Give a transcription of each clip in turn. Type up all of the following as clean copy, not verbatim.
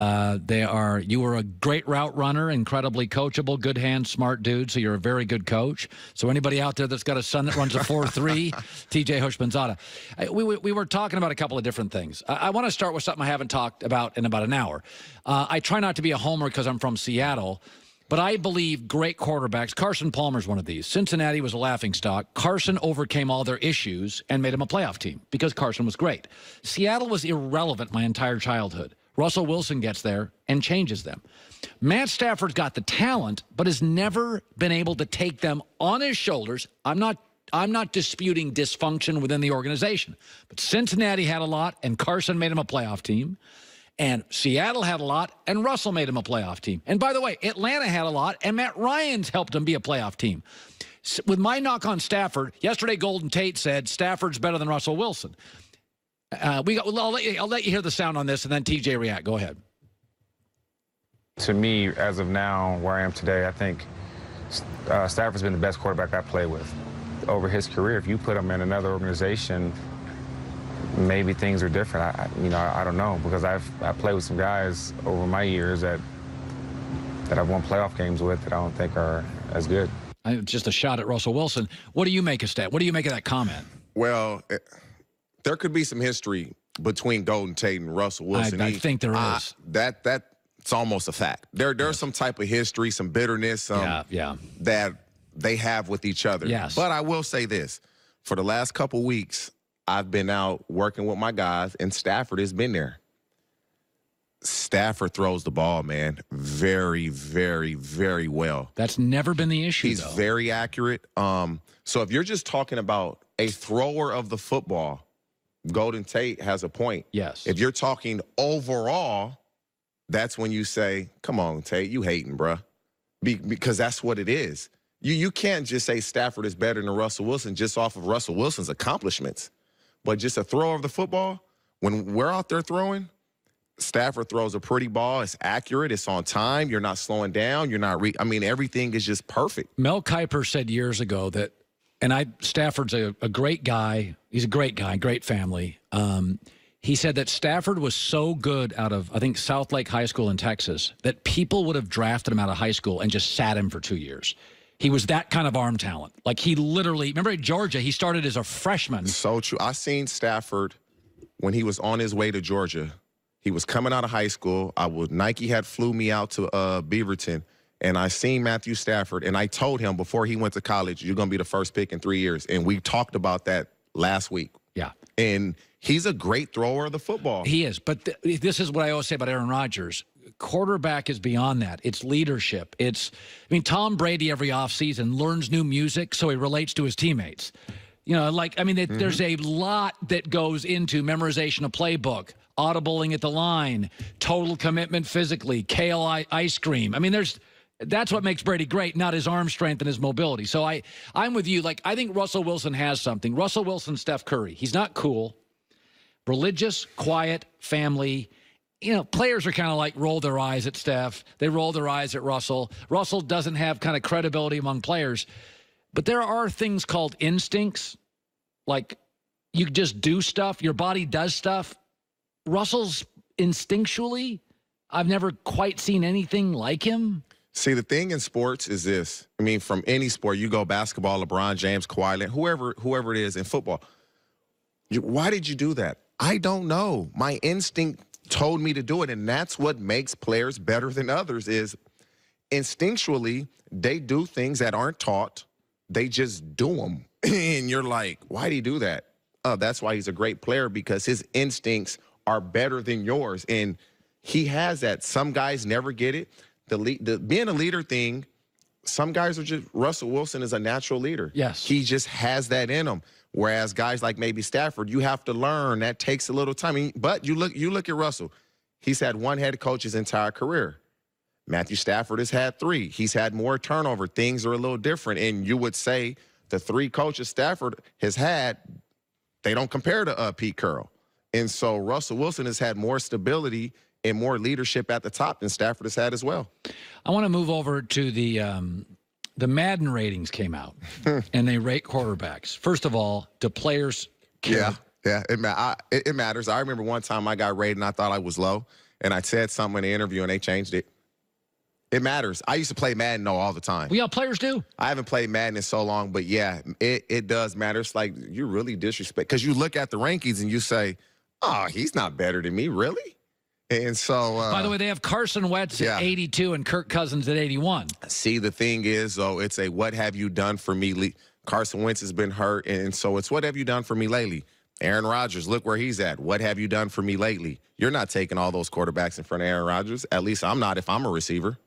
You were a great route runner, incredibly coachable, good hands, smart dude, so you're a very good coach. So anybody out there that's got a son that runs a 4.3, T.J Houshmandzadeh. We were talking about a couple of different things. I want to start with something I haven't talked about in about an hour. I try not to be a homer because I'm from Seattle, but I believe great quarterbacks. Carson Palmer's one of these. Cincinnati was a laughingstock. Carson overcame all their issues and made him a playoff team because Carson was great. Seattle was irrelevant my entire childhood. Russell Wilson gets there and changes them. Matt Stafford's got the talent, but has never been able to take them on his shoulders. I'm not disputing dysfunction within the organization, but Cincinnati had a lot, and Carson made him a playoff team. And Seattle had a lot, and Russell made him a playoff team. And by the way, Atlanta had a lot, and Matt Ryan's helped him be a playoff team. With my knock on Stafford, yesterday Golden Tate said Stafford's better than Russell Wilson. I'll let you hear the sound on this, and then TJ react. Go ahead. To me, as of now, where I am today, I think Stafford's been the best quarterback I played with over his career. If you put him in another organization, maybe things are different. I don't know, because I played with some guys over my years that I've won playoff games with that I don't think are as good. Just a shot at Russell Wilson. What do you make of What do you make of that comment? Well, there could be some history between Golden Tate and Russell Wilson. I think there is. That's almost a fact. There's some type of history, some bitterness that they have with each other. Yes. But I will say this. For the last couple weeks, I've been out working with my guys, and Stafford has been there. Stafford throws the ball, man, very, very, very well. That's never been the issue, He's very accurate. So if you're just talking about a thrower of the football, Golden Tate has a point. Yes. If you're talking overall, that's when you say, come on, Tate, you hating, bruh. Because that's what it is. You can't just say Stafford is better than Russell Wilson just off of Russell Wilson's accomplishments. But just a thrower of the football, when we're out there throwing, Stafford throws a pretty ball. It's accurate. It's on time. You're not slowing down. You're not everything is just perfect. Mel Kiper said years ago that, and Stafford's a great guy. He's a great guy, great family. He said that Stafford was so good out of, I think, South Lake High School in Texas that people would have drafted him out of high school and just sat him for 2 years. He was that kind of arm talent. Like, he literally, remember at Georgia, he started as a freshman. So true. I seen Stafford when he was on his way to Georgia. He was coming out of high school. Nike had flew me out to Beaverton, and I seen Matthew Stafford, and I told him before he went to college, you're going to be the first pick in 3 years. And we talked about that last week. Yeah. And he's a great thrower of the football. He is. But this is what I always say about Aaron Rodgers. Quarterback is beyond that. It's leadership. Tom Brady every offseason learns new music so he relates to his teammates. There's a lot that goes into memorization of playbook, audibling at the line, total commitment physically, kale ice cream. That's what makes Brady great, not his arm strength and his mobility. So I'm with you. I think Russell Wilson has something. Russell Wilson, Steph Curry. He's not cool. Religious, quiet, family. Players are kind of roll their eyes at Steph. They roll their eyes at Russell. Russell doesn't have kind of credibility among players. But there are things called instincts. You just do stuff. Your body does stuff. Russell's instinctually, I've never quite seen anything like him. See, the thing in sports is this. From any sport, you go basketball, LeBron James, Kawhi Leonard, whoever it is in football. Why did you do that? I don't know. My instinct told me to do it, and that's what makes players better than others is instinctually they do things that aren't taught. They just do them. And you're like, why do you do that? That's why he's a great player, because his instincts are better than yours. And he has that. Some guys never get it. The being a leader thing, some guys are just, Russell Wilson is a natural leader. Yes. He just has that in him. Whereas guys like maybe Stafford, you have to learn. That takes a little time. But you look at Russell. He's had one head coach his entire career. Matthew Stafford has had 3. He's had more turnover. Things are a little different. And you would say the 3 coaches Stafford has had, they don't compare to Pete Carroll. And so Russell Wilson has had more stability and more leadership at the top than Stafford has had as well. I want to move over to the Madden ratings came out, and they rate quarterbacks. First of all, do players care? Yeah, it matters. I remember one time I got rated and I thought I was low, and I said something in the interview, and they changed it. It matters. I used to play Madden all the time. Well, yeah, players do. I haven't played Madden in so long, but yeah, it does matter. It's like you really disrespect, because you look at the rankings and you say, oh, he's not better than me, really? And so by the way, they have Carson Wentz at 82 and Kirk Cousins at 81. See, the thing is, though, it's a what have you done for me? Carson Wentz has been hurt, and so it's what have you done for me lately? Aaron Rodgers, look where he's at. What have you done for me lately? You're not taking all those quarterbacks in front of Aaron Rodgers. At least I'm not if I'm a receiver.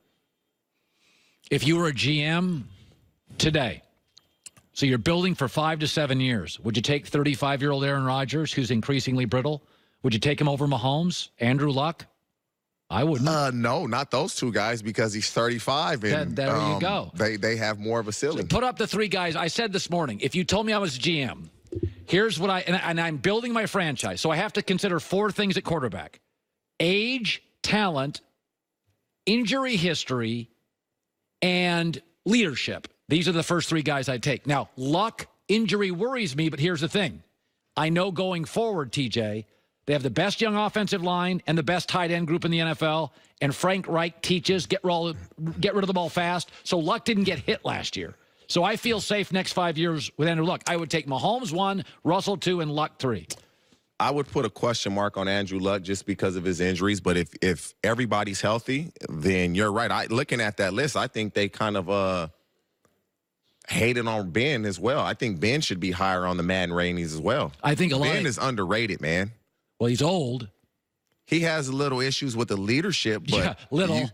If you were a GM today, so you're building for 5 to 7 years, would you take 35-year-old Aaron Rodgers, who's increasingly brittle? Would you take him over Mahomes, Andrew Luck? I wouldn't. No, not those two guys, because he's 35. And there you go. They have more of a ceiling. So put up the 3 guys. I said this morning, if you told me I was GM, here's what and I'm building my franchise, so I have to consider 4 things at quarterback: age, talent, injury history, and leadership. These are the first 3 guys I'd take. Now, Luck, injury worries me, but here's the thing. I know going forward, TJ, they have the best young offensive line and the best tight end group in the NFL, and Frank Reich teaches get rid of the ball fast, so Luck didn't get hit last year. So I feel safe next 5 years with Andrew Luck. I would take Mahomes 1, Russell 2, and Luck 3. I would put a question mark on Andrew Luck just because of his injuries, but if everybody's healthy, then you're right. Looking at that list, I think they kind of hated on Ben as well. I think Ben should be higher on the Madden ratings as well. I think Ben is underrated, man. Well, he's old. He has little issues with the leadership, but yeah, little.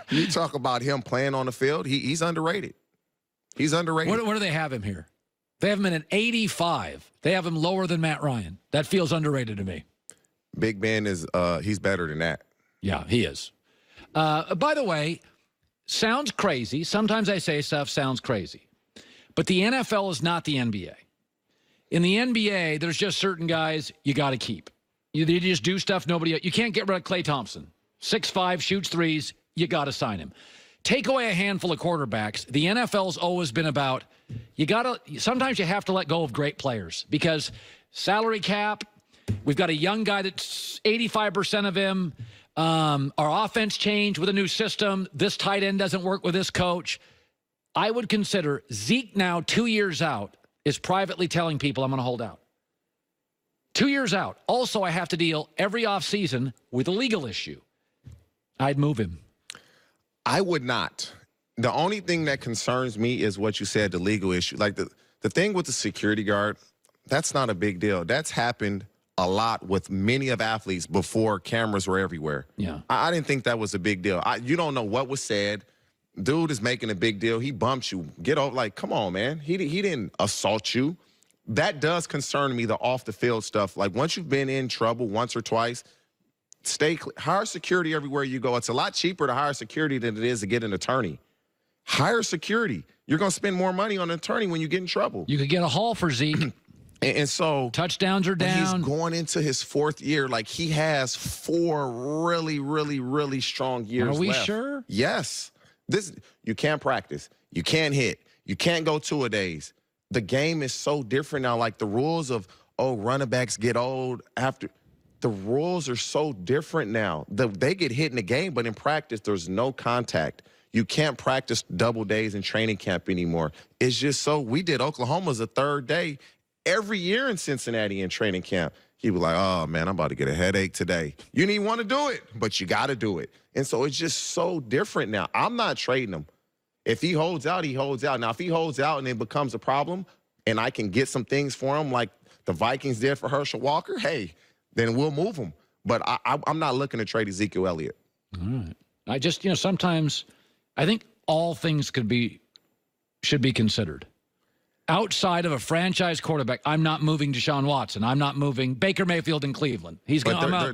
You talk about him playing on the field, he's underrated. He's underrated. What do they have him here? They have him in an 85. They have him lower than Matt Ryan. That feels underrated to me. Big Ben is he's better than that. Yeah, he is. By the way, sounds crazy. Sometimes I say stuff sounds crazy. But the NFL is not the NBA. In the NBA, there's just certain guys you got to keep. You just do stuff nobody else. You can't get rid of Klay Thompson. 6'5", shoots threes. You got to sign him. Take away a handful of quarterbacks. The NFL's always been about, sometimes you have to let go of great players because salary cap, we've got a young guy that's 85% of him. Our offense changed with a new system. This tight end doesn't work with this coach. I would consider Zeke now 2 years out is privately telling people I'm going to hold out. 2 years out. Also, I have to deal every offseason with a legal issue. I'd move him. I would not. The only thing that concerns me is what you said, the legal issue. Like the thing with the security guard, that's not a big deal. That's happened a lot with many of athletes before cameras were everywhere. Yeah. I didn't think that was a big deal. You don't know what was said. Dude is making a big deal. He bumped you. Get over. Like, come on, man. He didn't assault you. That does concern me, the off-the-field stuff. Like, once you've been in trouble once or twice, hire security everywhere you go. It's a lot cheaper to hire security than it is to get an attorney. Hire security. You're going to spend more money on an attorney when you get in trouble. You could get a haul for Zeke. and so touchdowns are down. He's going into his 4th year. Like, he has 4 really, really, really strong years left. Are we sure? Yes. You can't practice. You can't hit. You can't go 2-a-days. The game is so different now. Like, the rules of, running backs get old after. The rules are so different now. They get hit in the game, but in practice, there's no contact. You can't practice double days in training camp anymore. It's just so. We did Oklahoma's a 3rd day every year in Cincinnati in training camp. He was like, oh, man, I'm about to get a headache today. You didn't even want to do it, but you got to do it. And so it's just so different now. I'm not trading him. If he holds out, he holds out. Now, if he holds out and it becomes a problem and I can get some things for him like the Vikings did for Herschel Walker, hey, then we'll move him. But I'm not looking to trade Ezekiel Elliott. All right. I just, sometimes I think all things should be considered. Outside of a franchise quarterback, I'm not moving Deshaun Watson. I'm not moving Baker Mayfield in Cleveland. I'm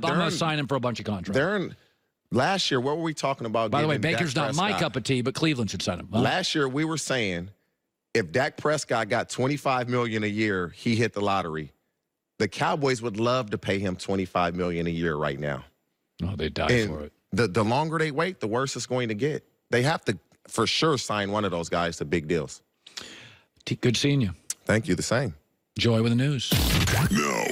going to sign him for a bunch of contracts. Last year, what were we talking about? By the way, Baker's not my cup of tea, but Cleveland should sign him. Huh? Last year, we were saying if Dak Prescott got $25 million a year, he hit the lottery. The Cowboys would love to pay him $25 million a year right now. Oh, they die for it. The longer they wait, the worse it's going to get. They have to, for sure, sign one of those guys to big deals. Good seeing you. Thank you. The same. Joy with the news. No.